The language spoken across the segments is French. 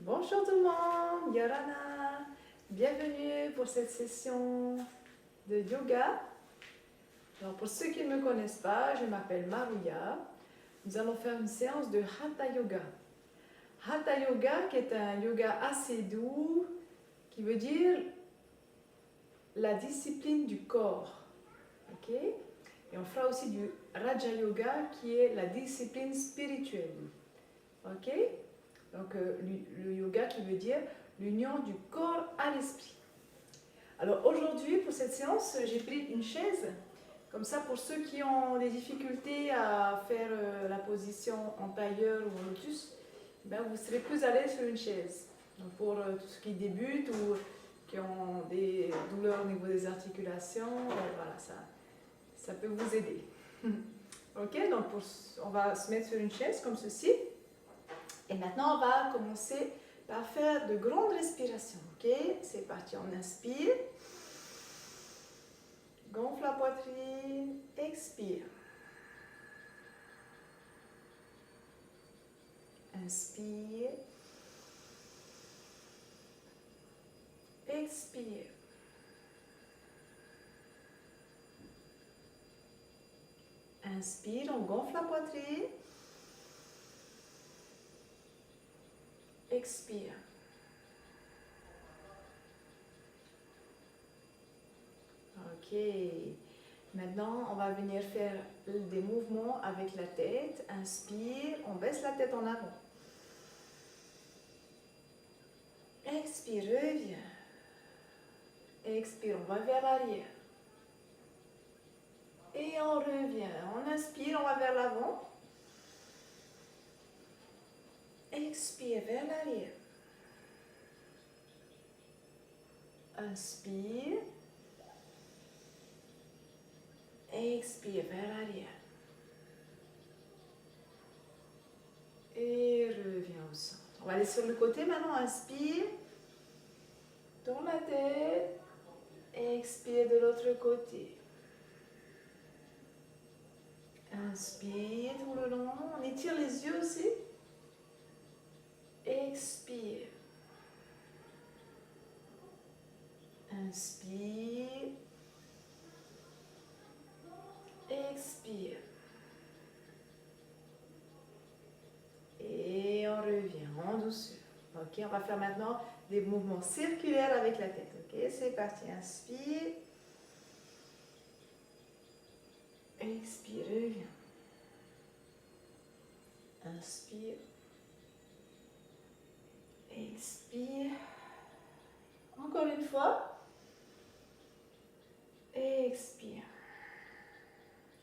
Bonjour tout le monde, Yorana. Bienvenue pour cette session de yoga. Alors pour ceux qui ne me connaissent pas, je m'appelle Maruya. Nous allons faire une séance de Hatha Yoga. Hatha Yoga qui est un yoga assez doux, qui veut dire la discipline du corps. Ok? Et on fera aussi du Raja Yoga qui est la discipline spirituelle. Ok? Donc le yoga qui veut dire l'union du corps à l'esprit. Alors aujourd'hui pour cette séance j'ai pris une chaise, comme ça pour ceux qui ont des difficultés à faire la position en tailleur ou en lotus, ben, vous serez plus à l'aise sur une chaise. Donc pour tous ceux qui débutent ou qui ont des douleurs au niveau des articulations, voilà, ça peut vous aider. Ok, donc on va se mettre sur une chaise comme ceci. Et maintenant, on va commencer par faire de grandes respirations. Ok, c'est parti. On inspire. Gonfle la poitrine. Expire. Inspire. Expire. Inspire, on gonfle la poitrine. Expire. Ok. Maintenant, on va venir faire des mouvements avec la tête. Inspire, on baisse la tête en avant. Expire, reviens. Expire, on va vers l'arrière. Et on revient. On inspire, on va vers l'avant. Expire vers l'arrière. Inspire. Expire vers l'arrière. Et reviens au centre. On va aller sur le côté maintenant. Inspire. Tourne la tête. Expire de l'autre côté. Inspire tout le long. On étire les yeux aussi. Expire. Inspire. Expire. Et on revient en douceur. Ok, on va faire maintenant des mouvements circulaires avec la tête. Ok, c'est parti. Inspire. Expire, reviens. Inspire. Expire. Encore une fois. Expire.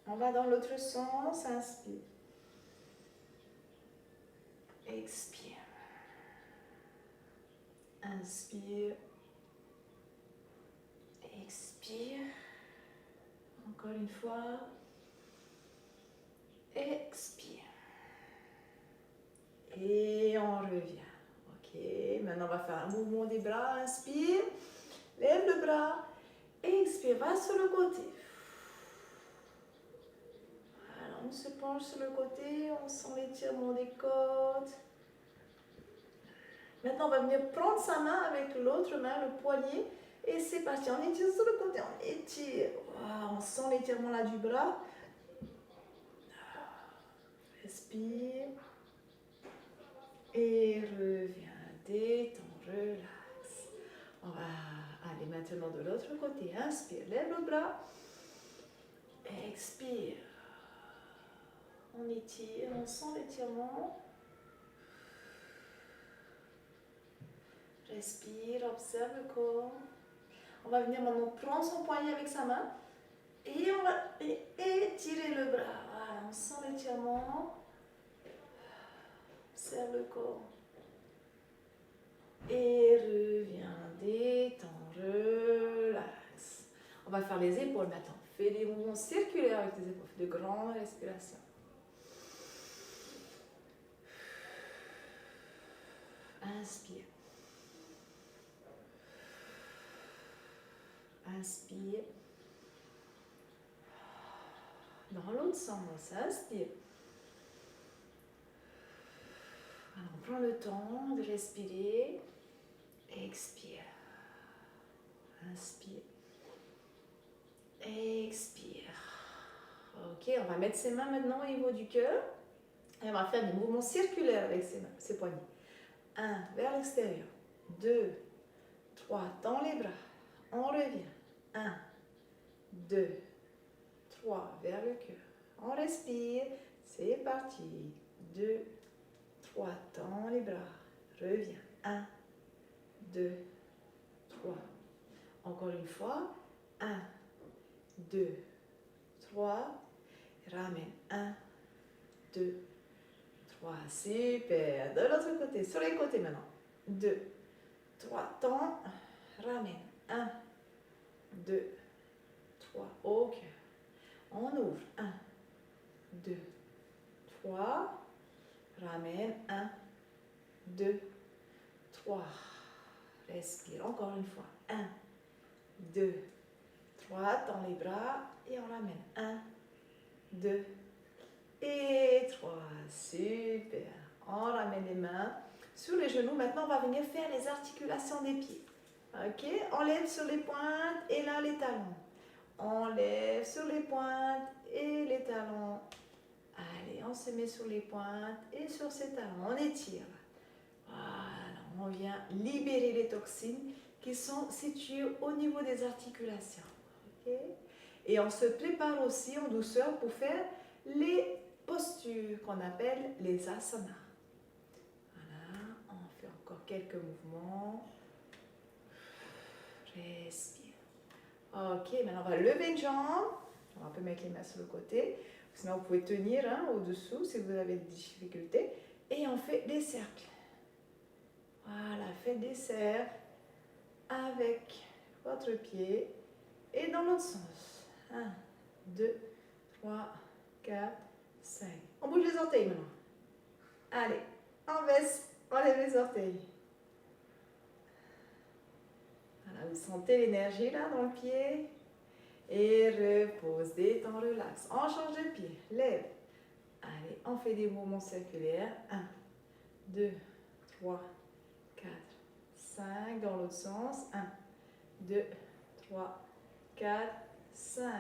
On va dans l'autre sens. Inspire. Expire. Inspire. Expire. Encore une fois. Expire. Et on revient. Ok, maintenant on va faire un mouvement des bras. Inspire. Lève le bras. Expire. Va sur le côté. Voilà, on se penche sur le côté. On sent l'étirement des côtes. Maintenant, on va venir prendre sa main avec l'autre main, le poignet. Et c'est parti. On étire sur le côté. On étire. Wow, on sent l'étirement là du bras. Respire. Et reviens. Détends. Relax. On va aller maintenant de l'autre côté. Inspire. Lève le bras. Expire. On étire. On sent l'étirement. Respire, observe le corps. On va venir maintenant prendre son poignet avec sa main et on va étirer le bras. Voilà, on sent l'étirement. Observe le corps. Et reviens, détends, relax. On va faire les épaules maintenant. Fais des mouvements circulaires avec tes épaules. Fais de grandes respirations. Inspire. Inspire. Dans l'autre sens, inspire. Alors, on prend le temps de respirer. Expire. Inspire. Expire. Ok, on va mettre ses mains maintenant au niveau du cœur. Et on va faire des mouvements circulaires avec ses mains, ses poignets. 1, vers l'extérieur. 2, 3, tends les bras. On revient. 1, 2, 3, vers le cœur. On respire. C'est parti. 2, 3, tends les bras. Reviens. 1, 2, 3. Encore une fois. 1, 2, 3. Ramène. 1, 2, 3. Super. De l'autre côté. Sur les côtés maintenant. 2, 3. Tends. Ramène. 1, 2, 3. Au cœur. On ouvre. 1, 2, 3. Ramène. 1, 2, 3. Respire encore une fois. 1, 2, 3. Tends les bras et on ramène. 1, 2 et 3. Super. On ramène les mains sur les genoux. Maintenant, on va venir faire les articulations des pieds. Ok. On lève sur les pointes et là les talons. On lève sur les pointes et les talons. Allez, on se met sur les pointes et sur ces talons. On étire. Voilà, on vient libérer les toxines qui sont situées au niveau des articulations. Okay? Et on se prépare aussi en douceur pour faire les postures qu'on appelle les asanas. Voilà, on fait encore quelques mouvements. Respire. Ok, maintenant on va lever une jambe. On va un peu mettre les mains sur le côté. Sinon, vous pouvez tenir au-dessous si vous avez des difficultés. Et on fait des cercles. Voilà, faites des cercles avec votre pied et dans l'autre sens. 1, 2, 3, 4, 5. On bouge les orteils maintenant. Allez, on baisse, on lève les orteils. Voilà, vous sentez l'énergie là dans le pied. Et repose, détends, relax. On change de pied, lève. Allez, on fait des mouvements circulaires. 1, 2, 3, 4, 5. Dans l'autre sens. 1, 2, 3, 4, 5.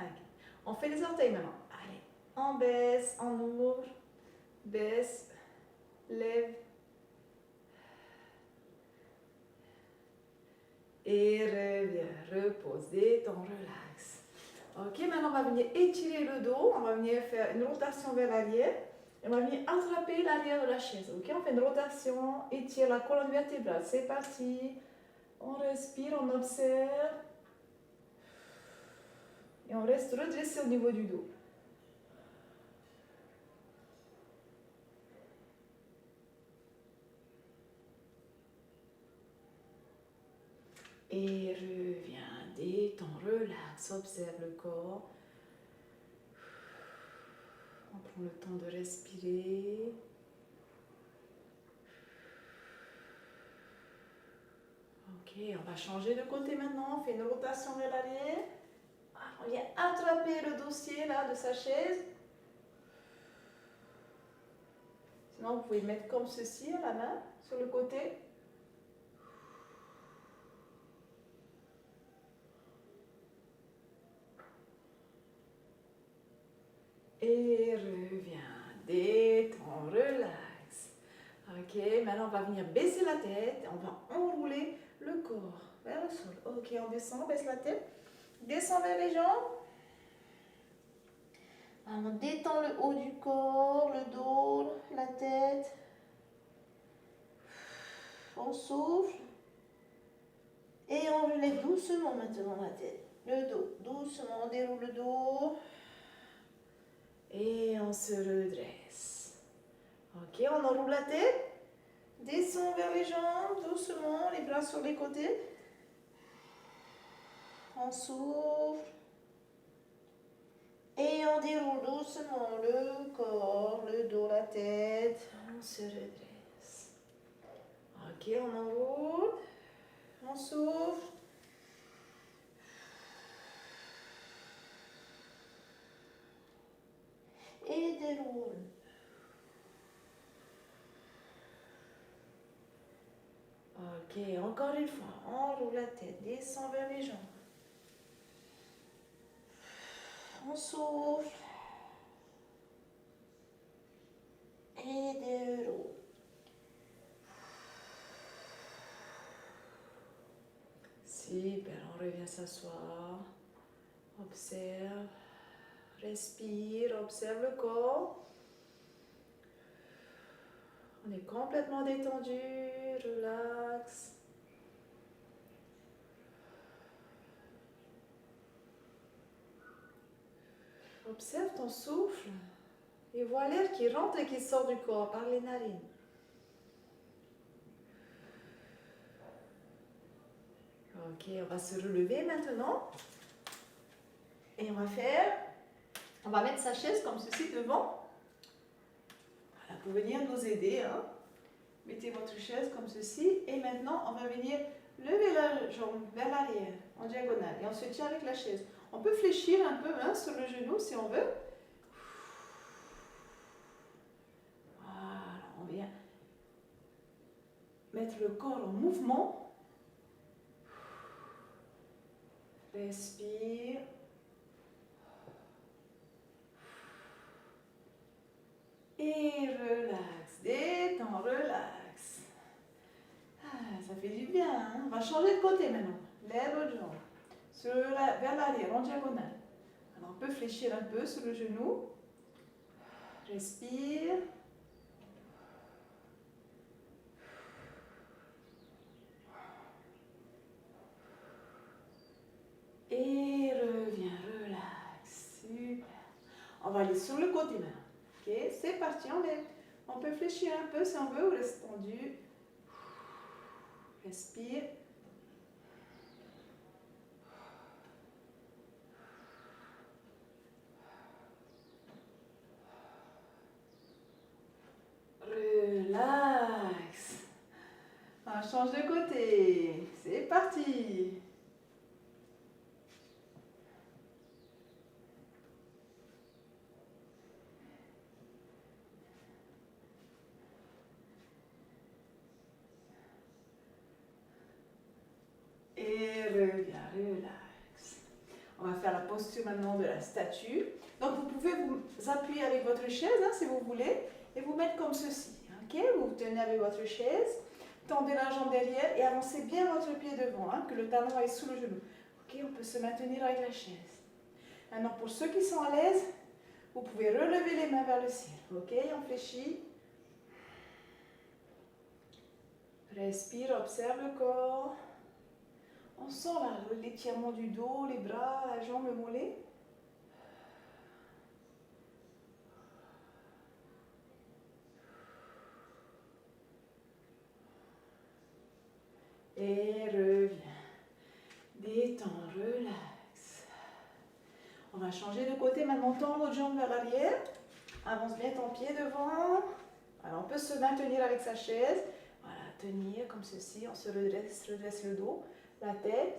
On fait les orteils maintenant. Allez, on baisse, on ouvre, baisse, lève. Et reviens, repose, détends, relax. Ok, maintenant on va venir étirer le dos, on va venir faire une rotation vers l'arrière et on va venir attraper l'arrière de la chaise. Ok, on fait une rotation, étire la colonne vertébrale, c'est parti. On respire, on observe et on reste redressé au niveau du dos. Et reviens, détends, relax, observe le corps. On prend le temps de respirer. Ok, on va changer de côté maintenant. On fait une rotation vers l'arrière. On vient attraper le dossier là de sa chaise. Sinon, vous pouvez mettre comme ceci la main sur le côté. Et reviens, détends, relax. Ok, maintenant on va venir baisser la tête. On va enrouler le corps vers le sol. Ok, on descend, on baisse la tête. Descend vers les jambes. On détend le haut du corps, le dos, la tête. On souffle. Et on relève doucement maintenant la tête. Le dos, doucement, on déroule le dos. Et on se redresse. Ok, on enroule la tête. Descend vers les jambes, doucement, les bras sur les côtés. On souffle. Et on déroule doucement le corps, le dos, la tête. On se redresse. Ok, on enroule. On souffle. Et déroule. Ok, encore une fois, enroule la tête, descend vers les jambes. On souffle. Et déroule. Super, on revient s'asseoir. Observe, respire, observe le corps. On est complètement détendu, relax. Observe ton souffle et vois l'air qui rentre et qui sort du corps par les narines. Ok, on va se relever maintenant. Et on va mettre sa chaise comme ceci devant. Voilà, pour venir nous aider. Hein. Mettez votre chaise comme ceci. Et maintenant, on va venir lever la jambe vers l'arrière, en diagonale. Et on se tient avec la chaise. On peut fléchir un peu hein, sur le genou si on veut. Voilà, on vient mettre le corps en mouvement. Respire. Et relax, détends, relax. Ah, ça fait du bien. Hein? On va changer de côté maintenant. Lève l'autre jambe. Vers l'arrière, en diagonale. Alors on peut fléchir un peu sur le genou. Respire. Et reviens, relax. Super. On va aller sur le côté maintenant. Ok, c'est parti, on peut fléchir un peu si on veut ou reste tendu. Respire. Relax. On change de côté. C'est parti. Et reviens, relax. On va faire la posture maintenant de la statue. Donc vous pouvez vous appuyer avec votre chaise hein, si vous voulez et vous mettre comme ceci. Ok, vous vous tenez avec votre chaise, tendez la jambe derrière et avancez bien votre pied devant, hein, que le talon aille sous le genou. Ok, on peut se maintenir avec la chaise. Maintenant pour ceux qui sont à l'aise, vous pouvez relever les mains vers le ciel. Ok, on fléchit. Respire, observe le corps. On sent l'étirement du dos, les bras, la jambe, le mollet. Et reviens. Détends, relax. On va changer de côté. Maintenant, tends l'autre jambe vers l'arrière. Avance bien ton pied devant. Alors, on peut se maintenir avec sa chaise. Voilà, tenir comme ceci. On se redresse le dos, la tête.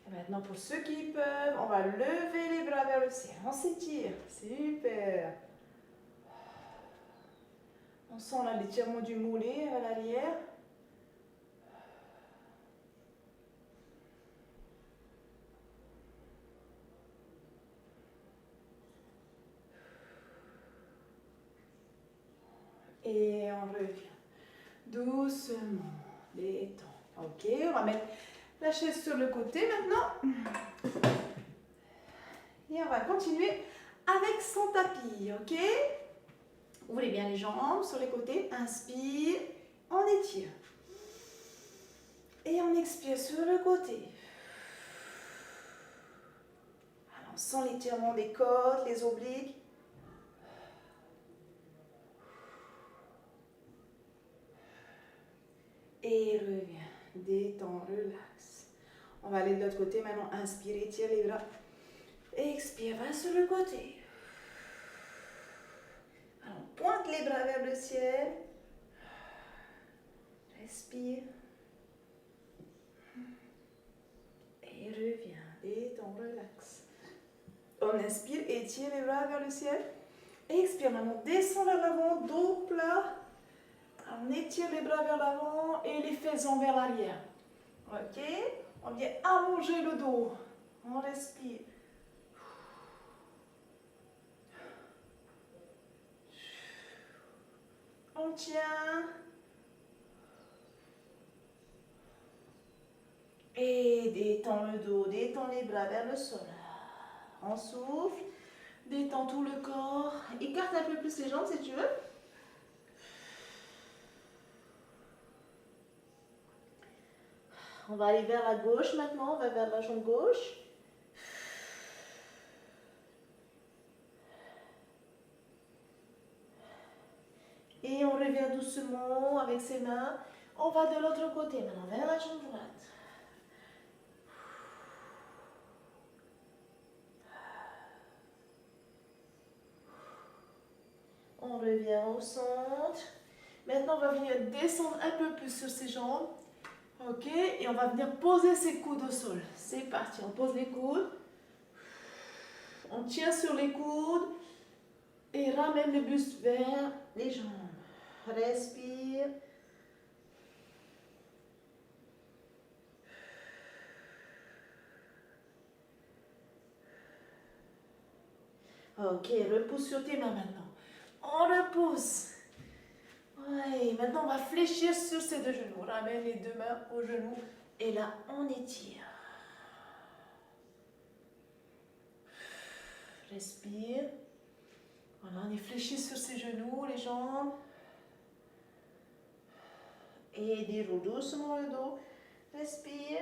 Et maintenant, pour ceux qui peuvent, on va lever les bras vers le ciel. On s'étire. Super. On sent là l'étirement du mollet à l'arrière. Et on revient. Doucement. Détends. Ok, on va mettre la chaise sur le côté maintenant. Et on va continuer avec son tapis. Ok? Ouvrez bien les jambes sur les côtés. Inspire. On étire. Et on expire sur le côté. Alors, on sent l'étirement des côtes, les obliques. Et reviens. Détends, relax. On va aller de l'autre côté maintenant. Inspire, étire les bras. Expire, va sur le côté. Alors, on pointe les bras vers le ciel. Respire. Et reviens. Détends, relax. On inspire, étire les bras vers le ciel. Expire, maintenant descend vers l'avant, dos plat. On étire les bras vers l'avant et les fesses vont vers l'arrière. Ok? On vient allonger le dos. On respire. On tient. Et détend le dos, détend les bras vers le sol. On souffle. Détends tout le corps. Écarte un peu plus les jambes si tu veux. On va aller vers la gauche maintenant. On va vers la jambe gauche. Et on revient doucement avec ses mains. On va de l'autre côté maintenant, vers la jambe droite. On revient au centre. Maintenant, on va venir descendre un peu plus sur ses jambes. Ok, et on va venir poser ses coudes au sol. C'est parti, on pose les coudes. On tient sur les coudes et ramène le buste vers les jambes. Respire. Ok, repousse sur tes mains maintenant. On repousse. Ouais, maintenant on va fléchir sur ses deux genoux. Ramène les deux mains aux genoux et là on étire. Respire. Voilà, on est fléchi sur ses genoux, les jambes. Et déroule doucement le dos. Respire.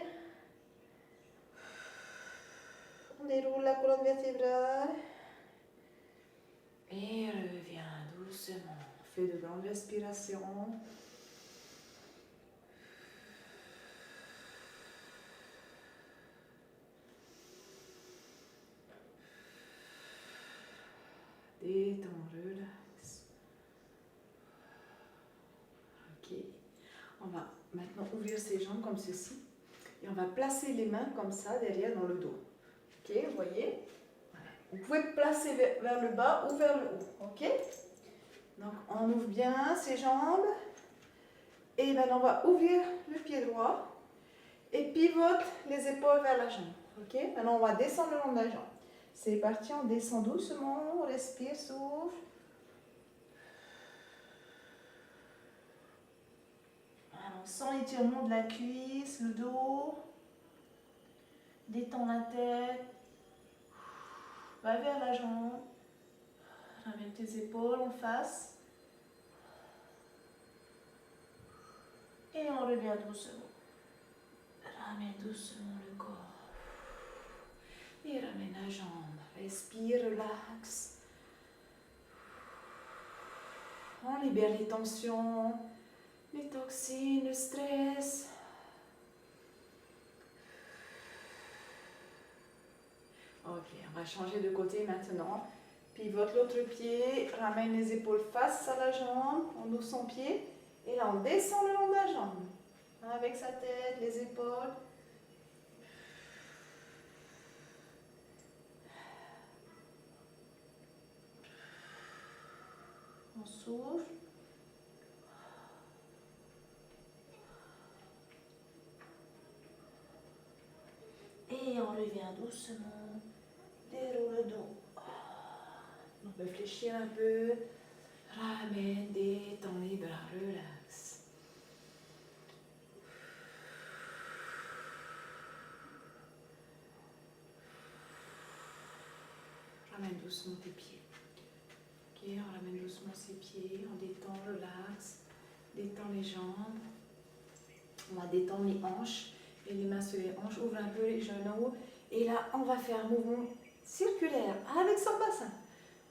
On déroule la colonne vertébrale. Et reviens doucement. Fais de grandes respirations. Détends, relax. Ok. On va maintenant ouvrir ses jambes comme ceci. Et on va placer les mains comme ça derrière dans le dos. Ok, vous voyez? Voilà. Vous pouvez placer vers le bas ou vers le haut. Ok? Donc on ouvre bien ses jambes. Et maintenant on va ouvrir le pied droit. Et pivote les épaules vers la jambe. Ok? Maintenant on va descendre le long de la jambe. C'est parti, on descend doucement, on respire, souffle. Alors, on sent l'étirement de la cuisse, le dos. Détends la tête. Va vers la jambe. Ramène tes épaules en face. Et on revient doucement. Ramène doucement le corps. Et ramène la jambe. Respire, relax. On libère les tensions, les toxines, le stress. Ok, on va changer de côté maintenant. Pivote l'autre pied, ramène les épaules face à la jambe, on ouvre son pied. Et là, on descend le long de la jambe. Avec sa tête, les épaules. On souffle. Et on revient doucement. Déroule le dos. On peut fléchir un peu. Ramène, détends les bras, relax. Ramène doucement tes pieds. Ok, on ramène doucement ses pieds, on détend, relax. Détend les jambes. On va détendre les hanches. Et les mains sur les hanches, ouvre un peu les genoux. Et là, on va faire un mouvement circulaire avec son bassin.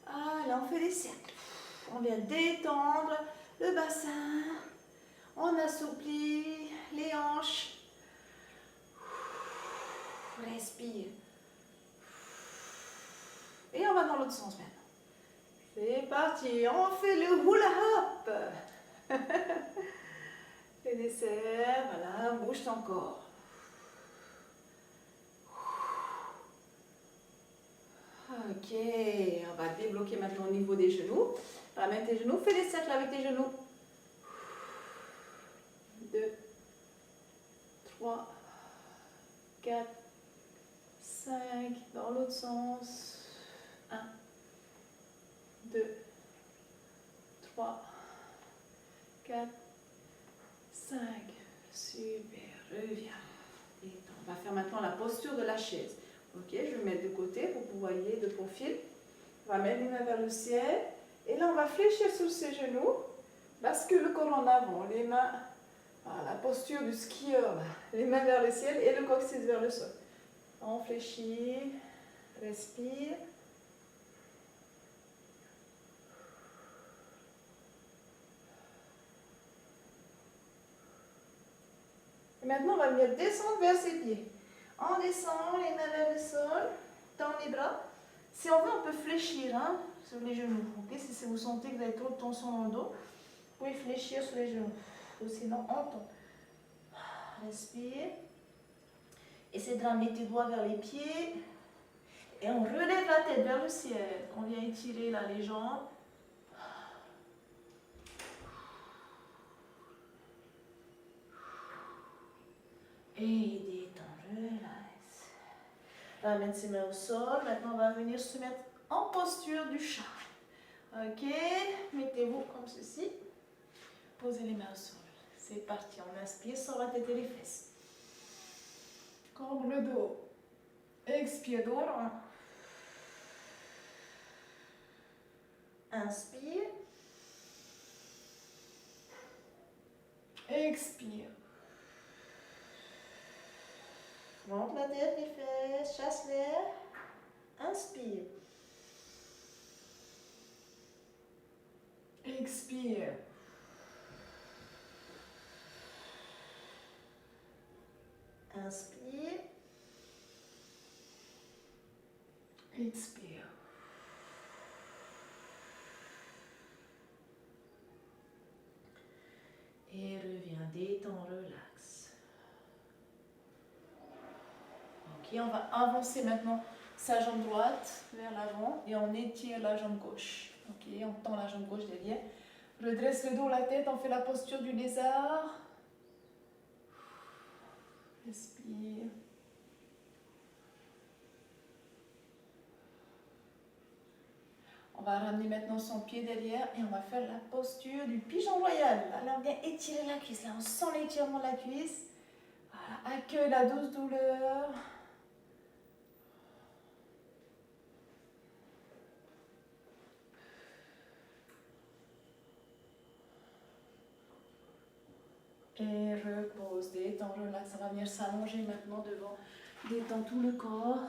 Ah, là, on fait des cercles. On vient détendre le bassin. On assouplit les hanches. Respire. Et on va dans l'autre sens maintenant. C'est parti. On fait le hula hop. Fais des cercles. Voilà, bouge ton corps. Ok, on va débloquer maintenant au niveau des genoux. Ramène tes genoux, fais des cercles avec tes genoux. 3, 4, 5, dans l'autre sens. 1, 2, 3, 4, 5. Super, reviens. Et on va faire maintenant la posture de la chaise. Ok, je vais mettre de côté pour que vous voyez de profil. On va mettre les mains vers le ciel. Et là, on va fléchir sur ses genoux. Bascule le corps en avant. Les mains, la posture du skieur. Là. Les mains vers le ciel et le coccyx vers le sol. On fléchit. Respire. Et maintenant, on va venir descendre vers ses pieds. On descend, les mains vers le sol, tend les bras. Si on veut, on peut fléchir sur les genoux. Okay? Si vous sentez que vous avez trop de tension dans le dos, vous pouvez fléchir sur les genoux. Ou sinon, on tombe. Respire. Essayez de ramener tes doigts vers les pieds. Et on relève la tête vers le ciel. On vient étirer là, les jambes. Et détend, relax. Ramène ses mains au sol. Maintenant, on va venir se mettre en posture du chat. Ok, mettez-vous comme ceci. Posez les mains au sol. C'est parti, on inspire, sort la tête et les fesses. Courbe le dos. Expire, dos rond. Inspire. Expire. Monte la tête, les fesses, chasse l'air. Inspire. Expire. Inspire. Expire. Et reviens, détends, relax. Ok, on va avancer maintenant sa jambe droite vers l'avant et on étire la jambe gauche. Ok, on tend la jambe gauche derrière. Redresse le dos, la tête, on fait la posture du lézard. Respire. On va ramener maintenant son pied derrière et on va faire la posture du pigeon royal. Là, on vient étirer la cuisse. Là, on sent l'étirement de la cuisse. Voilà, accueille la douce douleur. Et repose, détends, relax. On va venir s'allonger maintenant devant. Détends tout le corps.